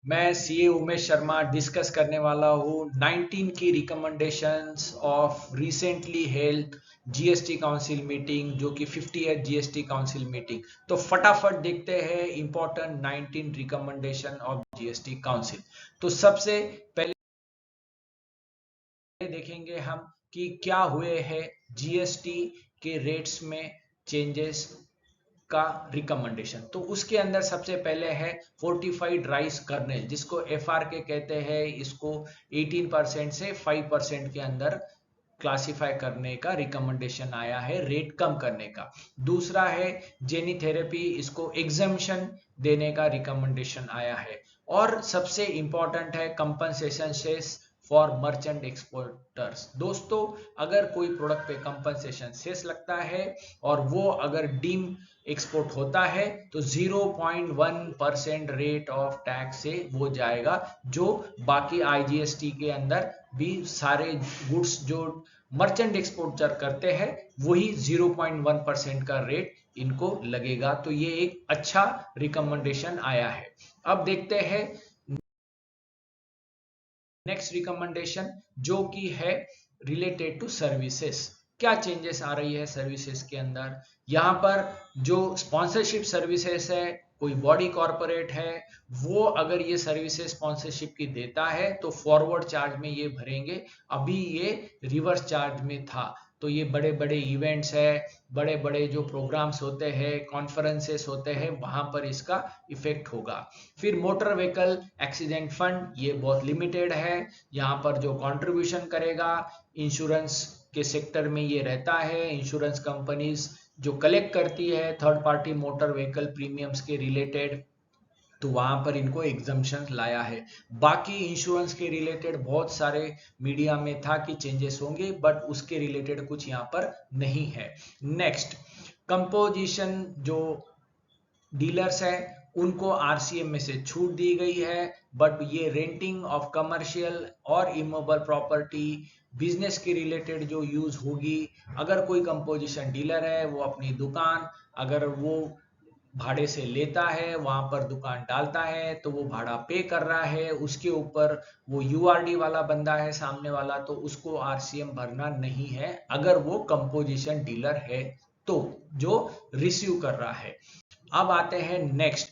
मैं CA Umesh Sharma discuss करने वाला हूँ 19 की recommendations of recently held GST council meeting, जो कि 50th जीएसटी काउंसिल मीटिंग। तो फटाफट देखते हैं important 19 recommendation of GST council. तो सबसे पहले देखेंगे हम कि क्या हुए हैं जीएसटी के रेट्स में चेंजेस का रिकमेंडेशन। तो उसके अंदर सबसे पहले है फोर्टिफाइड राइस कर्नेल, जिसको एफआरके कहते हैं। इसको 18% से 5% के अंदर क्लासिफाई करने का रिकमेंडेशन आया है, रेट कम करने का। दूसरा है जेनीथेरेपी, इसको एग्जम्पशन देने का रिकमेंडेशन आया है। और सबसे इंपॉर्टेंट है compensation cess for merchant exporters. दोस्तों, अगर कोई प्रोडक्ट पे कंपनसेशन सेस लगता है और वो अगर डीम एक्सपोर्ट होता है तो 0.1% रेट ऑफ टैक्स से वो जाएगा, जो बाकी आईजीएसटी के अंदर भी सारे गुड्स जो मर्चेंट एक्सपोर्टर करते हैं वही 0.1% का रेट इनको लगेगा। तो ये एक अच्छा रिकमेंडेशन आया है। अब देखते हैं नेक्स्ट रिकमेंडेशन, जो कि है रिलेटेड टू सर्विसेज। क्या चेंजेस आ रही है सर्विसेज के अंदर? यहाँ पर जो स्पॉन्सरशिप सर्विसेज है, कोई बॉडी कॉरपोरेट है, वो अगर ये सर्विसेज स्पॉन्सरशिप की देता है तो फॉरवर्ड चार्ज में ये भरेंगे। अभी ये रिवर्स चार्ज में था। तो ये बड़े बड़े इवेंट्स है, बड़े बड़े जो प्रोग्राम्स होते हैं, कॉन्फ्रेंसेस होते हैं, वहां पर इसका इफेक्ट होगा। फिर मोटर व्हीकल एक्सीडेंट फंड, ये बहुत लिमिटेड है। यहाँ पर जो कंट्रीब्यूशन करेगा इंश्योरेंस के सेक्टर में ये रहता है। इंश्योरेंस कंपनीज जो कलेक्ट करती है third party motor vehicle premiums के रिलेटेड, तो वहां पर इनको एग्जम्पशन लाया है। बाकी इंश्योरेंस के रिलेटेड बहुत सारे मीडिया में था कि चेंजेस होंगे, बट उसके रिलेटेड कुछ यहाँ पर नहीं है। नेक्स्ट, कंपोजिशन जो डीलर्स है उनको आरसीएम में से छूट दी गई है, बट ये रेंटिंग ऑफ कमर्शियल और इमोबल प्रॉपर्टी बिजनेस के रिलेटेड जो यूज होगी। अगर कोई कंपोजिशन डीलर है वो अपनी दुकान अगर वो भाड़े से लेता है, वहां पर दुकान डालता है, तो वो भाड़ा पे कर रहा है, उसके ऊपर वो यूआरडी वाला बंदा है सामने वाला, तो उसको आरसीएम भरना नहीं है अगर वो कंपोजिशन डीलर है तो, जो रिसीव कर रहा है। अब आते हैं नेक्स्ट,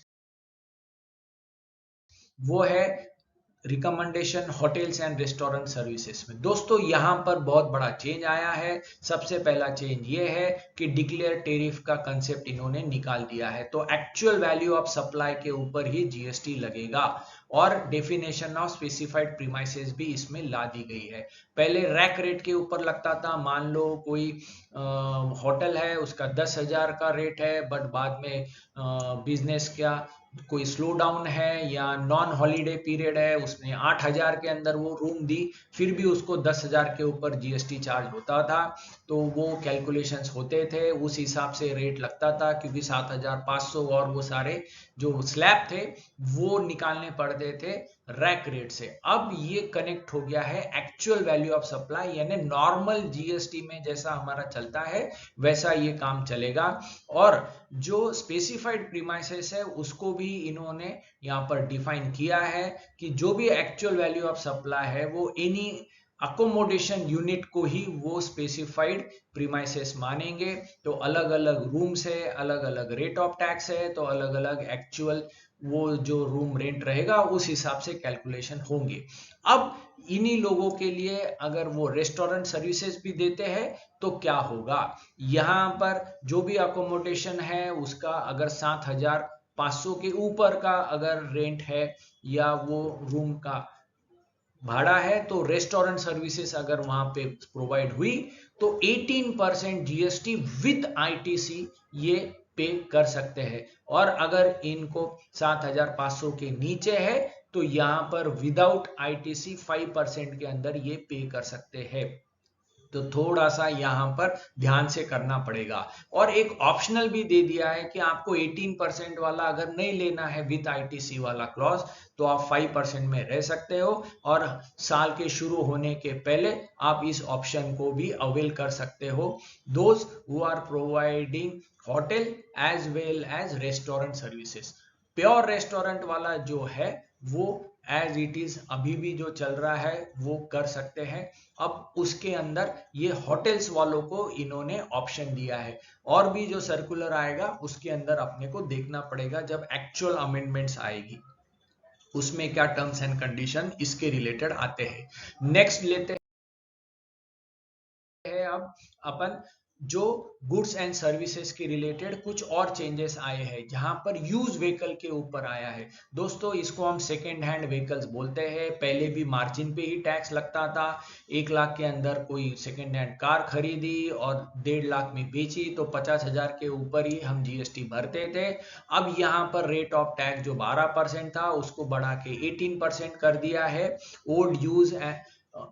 वो है recommendation hotels and restaurant services में। दोस्तों, यहां पर बहुत बड़ा चेंज आया है। सबसे पहला चेंज ये है कि डिक्लेयर टेरिफ का कंसेप्ट इन्होंने निकाल दिया है। तो एक्चुअल वैल्यू ऑफ सप्लाई के ऊपर ही जीएसटी लगेगा। और डेफिनेशन ऑफ स्पेसिफाइड प्रीमाइसेस भी इसमें ला दी गई है। पहले रैक रेट के ऊपर लगता था। मान लो कोई होटल है, उसका 10,000 का रेट है, बट बाद में बिजनेस क्या कोई स्लो डाउन है या नॉन हॉलीडे पीरियड है, उसने 8,000 के अंदर वो रूम दी, फिर भी उसको 10,000 के ऊपर जीएसटी चार्ज होता था। तो वो कैलकुलेशंस होते थे, उस हिसाब से रेट लगता था, क्योंकि 7,500 और वो सारे जो स्लैब थे वो निकालने पड़ते थे रैक रेट से। अब ये कनेक्ट हो गया है एक्चुअल वैल्यू ऑफ सप्लाई, यानी नॉर्मल जीएसटी में जैसा हमारा चलता है वैसा ये काम चलेगा। और जो स्पेसिफाइड प्रीमाइसेस है उसको भी इन्होंने यहाँ पर डिफाइन किया है कि जो भी एक्चुअल वैल्यू ऑफ सप्लाई है वो एनी अकोमोडेशन यूनिट को ही वो स्पेसिफाइड प्रीमाइसेस मानेंगे। तो अलग अलग रूम्स है, अलग अलग रेट ऑफ टैक्स है, तो अलग अलग एक्चुअल वो जो रूम रेंट रहेगा उस हिसाब से कैलकुलेशन होंगे। अब इन्हीं लोगों के लिए अगर वो रेस्टोरेंट सर्विसेज भी देते हैं तो क्या होगा? यहाँ पर जो भी अकोमोडेशन है उसका अगर 7,500 के ऊपर का अगर रेंट है या वो रूम का भाड़ा है, तो रेस्टोरेंट सर्विसेज अगर वहां पे प्रोवाइड हुई तो 18% जीएसटी विद आईटीसी ये पे कर सकते हैं। और अगर इनको 7,500 के नीचे है तो यहां पर विदाउट आईटीसी 5% के अंदर ये पे कर सकते हैं। तो थोड़ा सा यहाँ पर ध्यान से करना पड़ेगा। और एक ऑप्शनल भी दे दिया है कि आपको 18% वाला अगर नहीं लेना है विद आईटीसी वाला क्लॉज, तो आप 5% में रह सकते हो, और साल के शुरू होने के पहले आप इस ऑप्शन को भी अवेल कर सकते हो। Those who are providing hotel as well as restaurant services. Pure restaurant वाला जो है वो एज इट इज अभी भी जो चल रहा है वो कर सकते हैं। अब उसके अंदर ये होटल्स वालों को इन्होंने ऑप्शन दिया है, और भी जो सर्कुलर आएगा उसके अंदर अपने को देखना पड़ेगा जब एक्चुअल अमेंडमेंट्स आएगी उसमें क्या टर्म्स एंड कंडीशन इसके रिलेटेड आते हैं। नेक्स्ट लेते हैं अब अपन जो गुड्स एंड सर्विसेज के रिलेटेड कुछ और चेंजेस आए हैं जहां पर यूज व्हीकल के ऊपर आया है। दोस्तों इसको हम सेकेंड हैंड व्हीकल्स बोलते हैं। पहले भी मार्जिन पे ही टैक्स लगता था। 1 लाख के अंदर कोई सेकेंड हैंड कार खरीदी और 1.5 लाख में बेची तो 50,000 के ऊपर ही हम जीएसटी भरते थे। अब यहाँ पर रेट ऑफ टैक्स जो 12% था उसको बढ़ा के 18% कर दिया है। Old use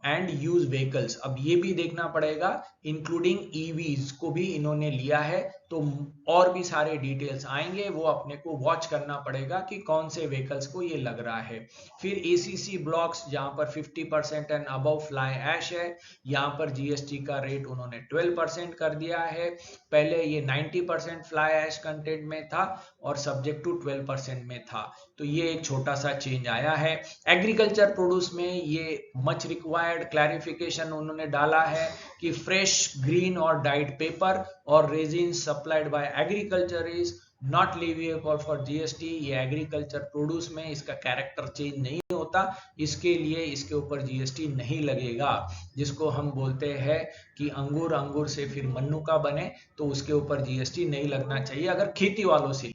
and use vehicles, अब ये भी देखना पड़ेगा, इंक्लूडिंग ईवीज को भी इन्होंने लिया है। तो और भी सारे डिटेल्स आएंगे, वो अपने को वॉच करना पड़ेगा कि कौन से व्हीकल्स को ये लग रहा है। फिर एसीसी ब्लॉक्स जहां पर 50% एंड अबव फ्लाई ऐश है, यहाँ पर जीएसटी का रेट उन्होंने 12% कर दिया है। पहले ये 90% फ्लाई ऐश कंटेंट में था और सब्जेक्ट टू 12% में था। तो ये एक छोटा सा चेंज आया है। एग्रीकल्चर प्रोड्यूस में ये मच रिक्वायर्ड क्लैरिफिकेशन उन्होंने डाला है कि फ्रेश ग्रीन और डाइड पेपर और resin supplied by agriculture is not leviable for GST. ये एग्रीकल्चर प्रोड्यूस में इसका कैरेक्टर चेंज नहीं होता, इसके लिए इसके ऊपर जीएसटी नहीं लगेगा। जिसको हम बोलते हैं कि अंगूर अंगूर से फिर मन्नू का बने, तो उसके ऊपर जीएसटी नहीं लगना चाहिए अगर खेती वालों से।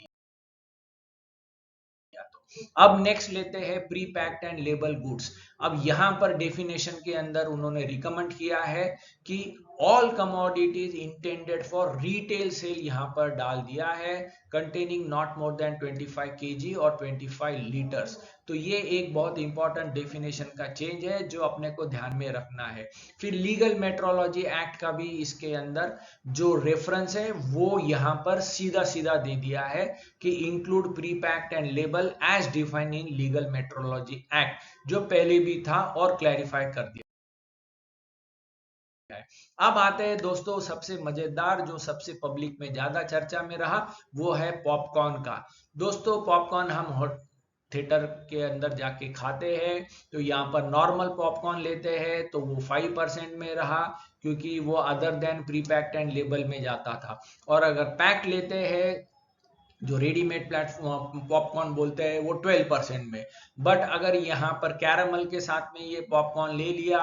अब नेक्स्ट लेते हैं pre packed and label goods. अब यहां पर डेफिनेशन के अंदर उन्होंने रिकमेंड किया है कि all commodities intended for retail sale यहां पर डाल दिया है, containing not more than 25 KG और 25 लीटर्स। तो ये एक बहुत इंपॉर्टेंट डेफिनेशन का चेंज है जो अपने को ध्यान में रखना है। फिर लीगल मेट्रोलॉजी एक्ट का भी इसके अंदर जो रेफरेंस है वो यहां पर सीधा सीधा दे दिया है कि include pre packed and label as defined in legal metrology act, जो पहले भी था और क्लैरिफाई कर दिया है। अब आते हैं दोस्तों सबसे मजेदार, जो सबसे पब्लिक में ज्यादा चर्चा में रहा, वो है पॉपकॉर्न का। दोस्तों पॉपकॉर्न हम थिएटर के अंदर जाके खाते हैं, तो यहाँ पर नॉर्मल पॉपकॉर्न लेते हैं तो वो 5% में रहा, क्योंकि वो other than pre packed and label में जाता था। और अगर पैक लेते हैं जो रेडीमेड प्लेटफॉर्म पॉपकॉर्न बोलते हैं वो 12% में। बट अगर यहाँ पर कैरामल के साथ में ये पॉपकॉर्न ले लिया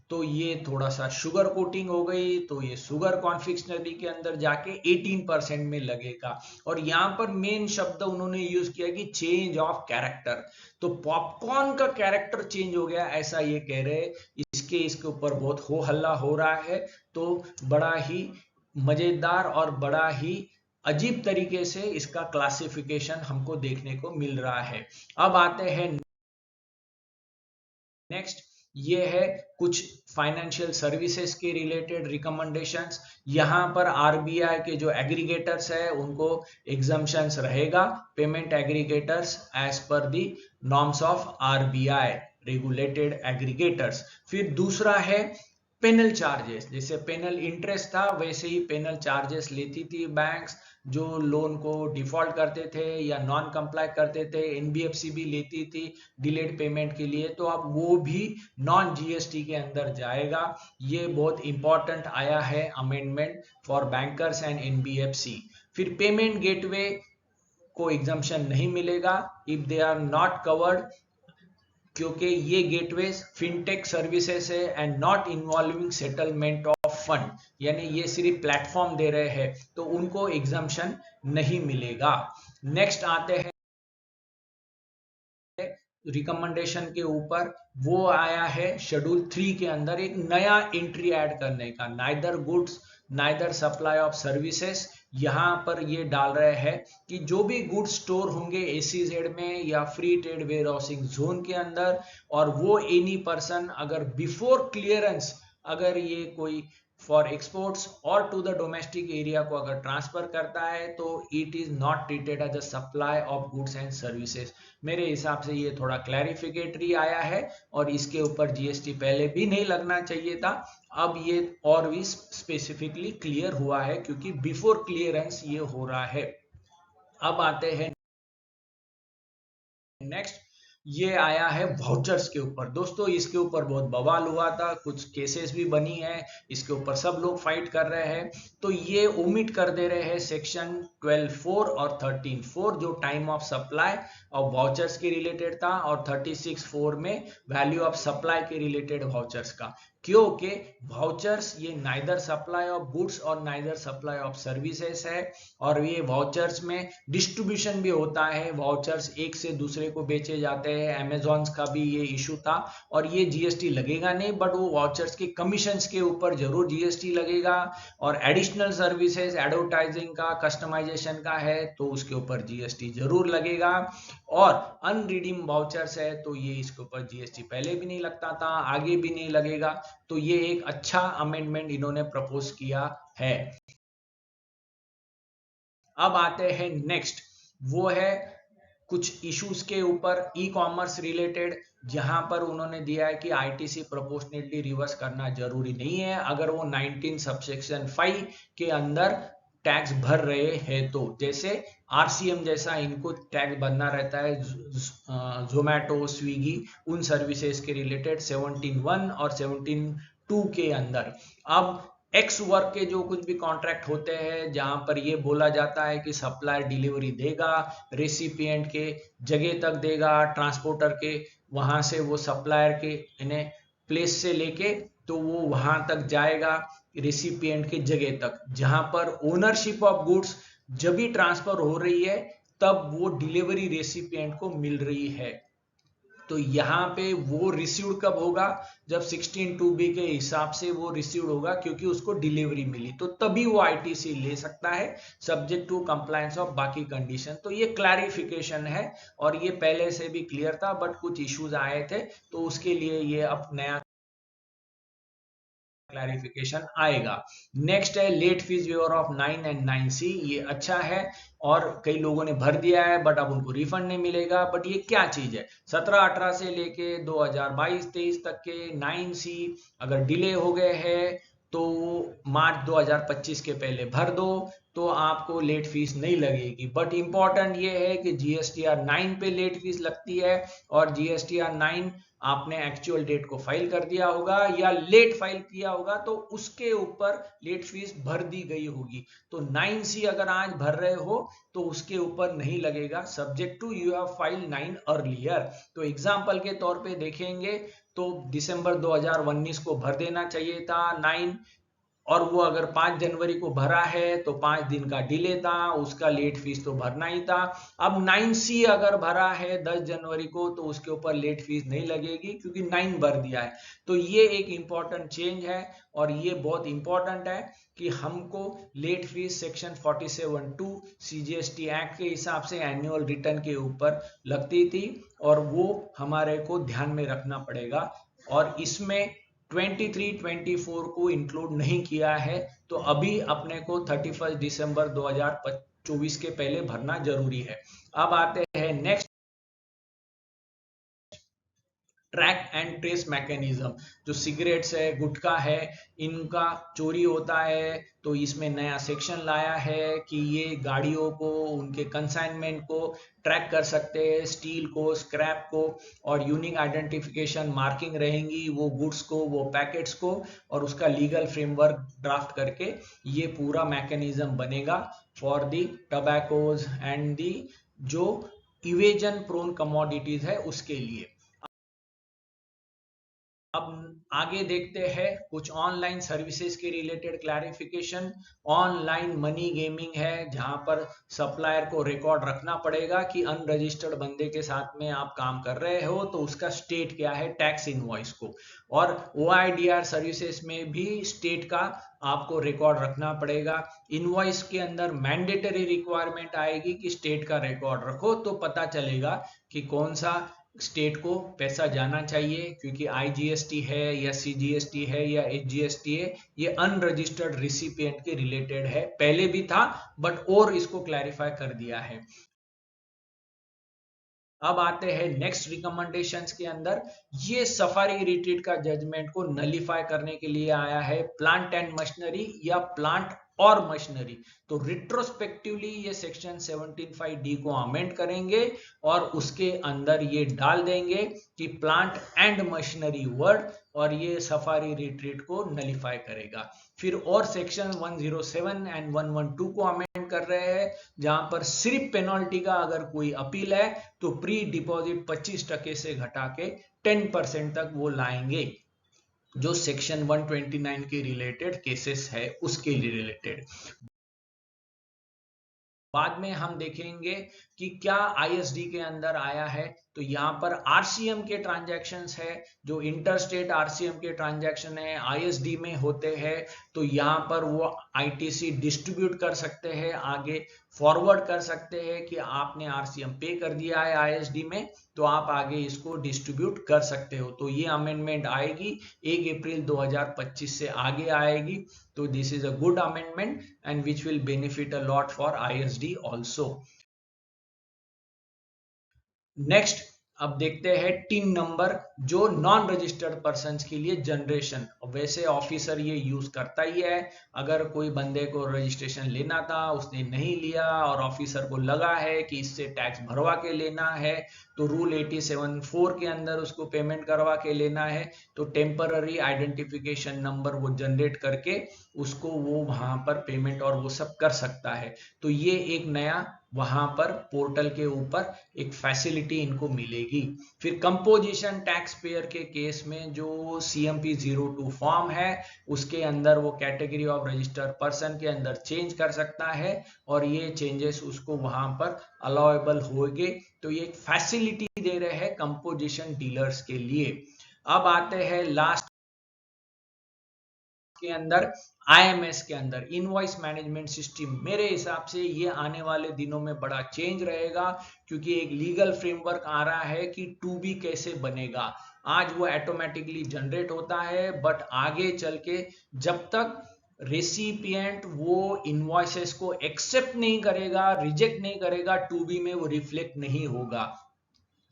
तो ये थोड़ा सा शुगर कोटिंग हो गई, तो ये शुगर कॉन्फिक्शनरी के अंदर जाके 18% में लगेगा। और यहाँ पर मेन शब्द उन्होंने यूज किया कि चेंज ऑफ कैरेक्टर, तो पॉपकॉर्न का कैरेक्टर चेंज हो गया ऐसा ये कह रहे हैं। इसके ऊपर बहुत हो हल्ला हो रहा है, तो बड़ा ही मजेदार और बड़ा ही अजीब तरीके से इसका क्लासिफिकेशन हमको देखने को मिल रहा है। अब आते हैं नेक्स्ट, ये है कुछ फाइनेंशियल सर्विसेज के रिलेटेड रिकमेंडेशंस। यहां पर आरबीआई के जो एग्रीगेटर्स है उनको एग्जम्पशंस रहेगा, payment aggregators as per the norms of RBI regulated aggregators. फिर दूसरा है पेनल चार्जेस, जैसे पेनल इंटरेस्ट था वैसे ही पेनल चार्जेस लेती थी बैंक्स जो लोन को डिफॉल्ट करते थे या नॉन कंप्लाई करते थे। एनबीएफसी भी लेती थी डिलेड पेमेंट के लिए, तो अब वो भी नॉन जीएसटी के अंदर जाएगा। ये बहुत इंपॉर्टेंट आया है amendment for bankers and NBFC. फिर पेमेंट गेटवे को एग्जम्पशन नहीं मिलेगा if they are not covered, क्योंकि ये गेटवेज फिनटेक सर्विसेज है and not involving settlement of fund, यानी ये सिर्फ प्लेटफॉर्म दे रहे हैं तो उनको एग्जम्पशन नहीं मिलेगा। नेक्स्ट आते हैं रिकमेंडेशन के ऊपर, वो आया है शेड्यूल 3 के अंदर एक नया एंट्री ऐड करने का, neither goods neither supply of services. यहां पर ये डाल रहे हैं कि जो भी गुड्स स्टोर होंगे एसीजेड में या free trade warehousing zone के अंदर, और वो एनी पर्सन अगर बिफोर क्लियरेंस अगर ये कोई फॉर एक्सपोर्ट्स और टू द डोमेस्टिक एरिया को अगर ट्रांसफर करता है तो it is not treated as a supply of goods and services. मेरे हिसाब से ये थोड़ा क्लैरिफिकेटरी आया है और इसके ऊपर जीएसटी पहले भी नहीं लगना चाहिए था। अब ये और भी स्पेसिफिकली क्लियर हुआ है क्योंकि बिफोर क्लियरेंस ये हो रहा है। अब आते हैं नेक्स्ट ये आया है वाउचर्स के ऊपर। दोस्तों इसके ऊपर बहुत बवाल हुआ था, कुछ केसेस भी बनी है, इसके ऊपर सब लोग फाइट कर रहे हैं। तो ये ओमिट कर दे रहे हैं सेक्शन 12(4) और 13(4) जो time of supply of vouchers के रिलेटेड था, और 36(4) में वैल्यू ऑफ सप्लाई के रिलेटेड वाउचर्स का। क्योंकि वाउचर्स ये नाइदर सप्लाई ऑफ गुड्स और नाइदर सप्लाई ऑफ सर्विसेज है, और ये वाउचर्स में डिस्ट्रीब्यूशन भी होता है, वाउचर्स एक से दूसरे को बेचे जाते हैं। अमेजॉन का भी ये इशू था, और ये जीएसटी लगेगा नहीं, बट वो वाउचर्स के कमीशंस के ऊपर जरूर जीएसटी लगेगा। और एडिशनल सर्विसेज एडवर्टाइजिंग का, कस्टमाइजेशन का है तो उसके ऊपर जीएसटी जरूर लगेगा। और अनरिडीम वाउचर्स है तो ये इसके ऊपर जीएसटी पहले भी नहीं लगता था, आगे भी नहीं लगेगा। तो ये एक अच्छा अमेंडमेंट इन्होंने प्रपोज किया है। अब आते हैं नेक्स्ट, वो है कुछ इश्यूज के ऊपर ई कॉमर्स रिलेटेड, जहां पर उन्होंने दिया है कि आईटीसी प्रोपोर्शनेटली रिवर्स करना जरूरी नहीं है अगर वो 19 सबसेक्शन 5 के अंदर टैक्स भर रहे हैं। तो जैसे आरसीएम जैसा इनको टैक्स भरना रहता है, जोमैटो, स्विगी, उन सर्विसेज के रिलेटेड 17(1) और 17(2) के अंदर। अब एक्स वर्क के जो कुछ भी कॉन्ट्रैक्ट होते हैं जहां पर ये बोला जाता है कि सप्लायर डिलीवरी देगा, रेसिपिएंट के जगह तक देगा, ट्रांसपोर्टर के वहां से वो सप्लायर के इन्हें प्लेस से लेके तो वो वहां तक जाएगा रेसिपिएंट के जगह तक, जहां पर ओनरशिप ऑफ गुड्स जब भी ट्रांसफर हो रही है तब वो डिलीवरी रेसिपिएंट को मिल रही है। तो यहाँ पे वो रिसीव्ड कब होगा, जब 16(2)B के हिसाब से वो रिसीव्ड होगा, क्योंकि उसको डिलीवरी मिली, तो तभी वो आईटीसी ले सकता है, सब्जेक्ट टू कंप्लायंस ऑफ बाकी कंडीशन। तो ये क्लैरिफिकेशन है, और ये पहले से भी क्लियर था बट कुछ इश्यूज आए थे, तो उसके लिए ये अब नया क्लैरिफिकेशन आएगा। नेक्स्ट है late fee waiver of 9 and 9C। ये अच्छा है, और कई लोगों ने भर दिया है बट अब उनको रिफंड नहीं मिलेगा। बट ये क्या चीज है, 17-18 से लेके 2022-23 तक के 9C अगर डिले हो गए हैं तो मार्च 2025 के पहले भर दो, तो आपको लेट फीस नहीं लगेगी। बट इंपॉर्टेंट ये है कि जीएसटीआर 9 पे लेट फीस लगती है, और जीएसटीआर 9 आपने एक्चुअल डेट को फाइल कर दिया होगा या लेट फाइल किया होगा तो उसके ऊपर लेट फीस भर दी गई होगी। तो 9C अगर आज भर रहे हो तो उसके ऊपर नहीं लगेगा, subject to you have file 9 earlier. तो एग्जांपल के तौर पे देखेंगे तो दिसंबर 2019 को भर देना चाहिए था 9, और वो अगर 5 जनवरी को भरा है तो 5 दिन का डिले था, उसका लेट फीस तो भरना ही था। अब 9C अगर भरा है 10 जनवरी को तो उसके ऊपर लेट फीस नहीं लगेगी, क्योंकि 9 भर दिया है। तो ये एक इंपॉर्टेंट चेंज है, और ये बहुत इंपॉर्टेंट है कि हमको late fee section 47(2) CGST act के हिसाब से एनुअल रिटर्न के ऊपर लगती थी, और वो हमारे को ध्यान में रखना पड़ेगा। और इसमें 23-24 को इंक्लूड नहीं किया है, तो अभी अपने को 31 दिसंबर 2024 के पहले भरना जरूरी है। अब आते हैं next, track and trace mechanism. जो सिगरेट्स है, गुटखा है, इनका चोरी होता है, तो इसमें नया सेक्शन लाया है कि ये गाड़ियों को, उनके कंसाइनमेंट को ट्रैक कर सकते हैं, स्टील को, स्क्रैप को, और यूनिक आइडेंटिफिकेशन मार्किंग रहेंगी वो गुड्स को, वो पैकेट्स को, और उसका लीगल फ्रेमवर्क ड्राफ्ट करके ये पूरा मैकेनिज्म बनेगा फॉर दी टबैकोज एंड दी जो इवेजन प्रोन कमोडिटीज है उसके लिए। अब आगे देखते हैं कुछ ऑनलाइन सर्विसेज के related clarification. Online money gaming है, जहां पर सप्लायर को रिकॉर्ड रखना पड़ेगा कि अनरजिस्टर्ड बंदे के साथ में आप काम कर रहे हो, तो उसका स्टेट क्या है टैक्स इनवॉइस को। और ओआईडीआर सर्विसेज में भी स्टेट का आपको रिकॉर्ड रखना पड़ेगा। इनवॉइस के अंदर मैंडेटरी रिक्वायरमेंट आएगी कि स्टेट का रिकॉर्ड रखो, तो पता चलेगा कि कौन सा स्टेट को पैसा जाना चाहिए, क्योंकि आईजीएसटी है या सीजीएसटी है या एचजीएसटी है, ये अनरजिस्टर्ड रिसिपिएंट के रिलेटेड है। पहले भी था बट और इसको क्लैरिफाई कर दिया है। अब आते हैं नेक्स्ट रिकमेंडेशंस के अंदर, ये सफारी रिट्रीट का जजमेंट को नलीफाई करने के लिए आया है। प्लांट एंड मशीनरी या प्लांट और मशीनरी। तो रिट्रोस्पेक्टिवली ये सेक्शन 17(5)D को अमेंड करेंगे और उसके अंदर ये डाल देंगे कि प्लांट एंड मशीनरी वर्ड, और ये सफारी रिट्रीट को नलीफाई करेगा। फिर और सेक्शन 107 एंड 112 को अमेंड कर रहे हैं, जहां पर सिर्फ पेनल्टी का अगर कोई अपील है तो प्री डिपॉजिट 25% से घटा के 10% तक वो लाएंगे, जो सेक्शन 129 के रिलेटेड केसेस है उसके रिलेटेड। बाद में हम देखेंगे कि क्या आईएसडी के अंदर आया है। तो यहाँ पर आरसीएम के ट्रांजैक्शंस है, जो इंटरस्टेट आरसीएम के ट्रांजैक्शन है आईएसडी में होते हैं, तो यहाँ पर वो आईटीसी डिस्ट्रीब्यूट कर सकते हैं, आगे फॉरवर्ड कर सकते हैं कि आपने आरसीएम पे कर दिया है आईएसडी में, तो आप आगे इसको डिस्ट्रीब्यूट कर सकते हो। तो ये अमेंडमेंट आएगी 1 अप्रैल 2025 से आगे आएगी। तो this is a good amendment and which will benefit a lot for ISD also. Next अब देखते हैं 3 नंबर, जो नॉन रजिस्टर्ड पर्सन के लिए जनरेशन। वैसे ऑफिसर ये यूज करता ही है, अगर कोई बंदे को रजिस्ट्रेशन लेना था उसने नहीं लिया और ऑफिसर को लगा है कि इससे टैक्स भरवा के लेना है, तो रूल 87(4) के अंदर उसको पेमेंट करवा के लेना है, तो टेम्पररी आइडेंटिफिकेशन नंबर वो जनरेट करके उसको वो वहां पर पेमेंट और वो सब कर सकता है। तो ये एक नया वहां पर पोर्टल के ऊपर एक फैसिलिटी इनको मिलेगी। फिर कंपोजिशन टैक्स पेयर के केस में जो CMP 02 फॉर्म है उसके अंदर वो कैटेगरी ऑफ रजिस्टर्ड पर्सन के अंदर चेंज कर सकता है, और ये चेंजेस उसको वहां पर अलाउएबल होंगे। तो ये एक फैसिलिटी दे रहे हैं कंपोजिशन डीलर्स के लिए। अब आते हैं लास्ट के अंदर, IMS के अंदर इनवॉइस मैनेजमेंट सिस्टम। मेरे हिसाब से ये आने वाले दिनों में बड़ा चेंज रहेगा, क्योंकि एक लीगल फ्रेमवर्क आ रहा है कि टू बी कैसे बनेगा। आज वो ऑटोमेटिकली जनरेट होता है, बट आगे चल के जब तक रेसिपिएंट वो इनवॉइसेस को एक्सेप्ट नहीं करेगा, रिजेक्ट नहीं करेगा, टू बी में वो रिफ्लेक्ट नहीं होगा।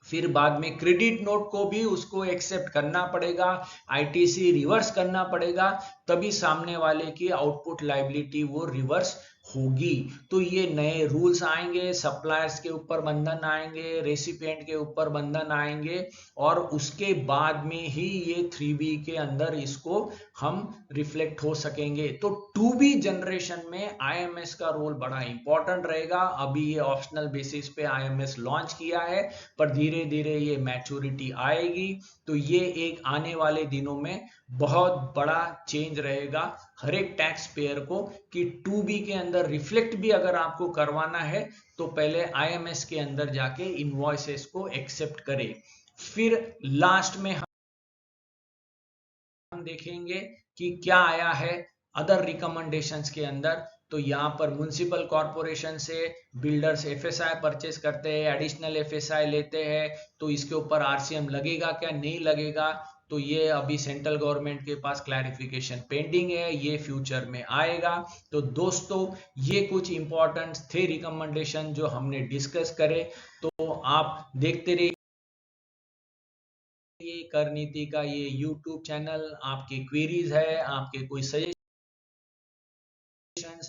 फिर बाद में क्रेडिट नोट को भी उसको एक्सेप्ट करना पड़ेगा, आईटीसी रिवर्स करना पड़ेगा, तभी सामने वाले की आउटपुट लायबिलिटी वो रिवर्स होगी। तो ये नए रूल्स आएंगे, सप्लायर्स के ऊपर बंधन आएंगे, रेसिपिएंट के ऊपर बंधन आएंगे, और उसके बाद में ही ये 3B के अंदर इसको हम रिफ्लेक्ट हो सकेंगे। तो 2B जनरेशन में IMS का रोल बड़ा इंपॉर्टेंट रहेगा। अभी ये ऑप्शनल बेसिस पे IMS लॉन्च किया है, पर धीरे धीरे ये मैच्योरिटी आएगी। तो ये एक आने वाले दिनों में बहुत बड़ा चेंज रहेगा हर एक टैक्स पेयर को, कि 2B के अंदर रिफ्लेक्ट भी अगर आपको करवाना है तो पहले IMS के अंदर जाके इनवॉइसेस को एक्सेप्ट करे। फिर लास्ट में हम देखेंगे कि क्या आया है अदर रिकमेंडेशंस के अंदर। तो यहाँ पर म्युनिसिपल कॉरपोरेशन से बिल्डर्स FSI परचेस करते हैं, एडिशनल FSI लेते हैं, तो इसके ऊपर RCM लगेगा क्या नहीं लगेगा, तो ये अभी सेंट्रल गवर्नमेंट के पास क्लैरिफिकेशन पेंडिंग है, ये फ्यूचर में आएगा। तो दोस्तों ये कुछ इंपॉर्टेंट थे रिकमेंडेशन जो हमने डिस्कस करे। तो आप देखते रहिए ये कर नीति का ये YouTube चैनल। आपके क्वेरीज है, आपके कोई सजेशंस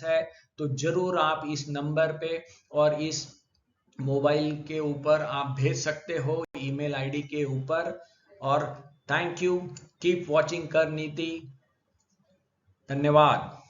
है, तो जरूर आप इस नंबर पे और इस मोबाइल के ऊपर आप भेज सकते हो, ईमेल आईडी के ऊपर। और थैंक यू, कीप वॉचिंग कर नीति। धन्यवाद।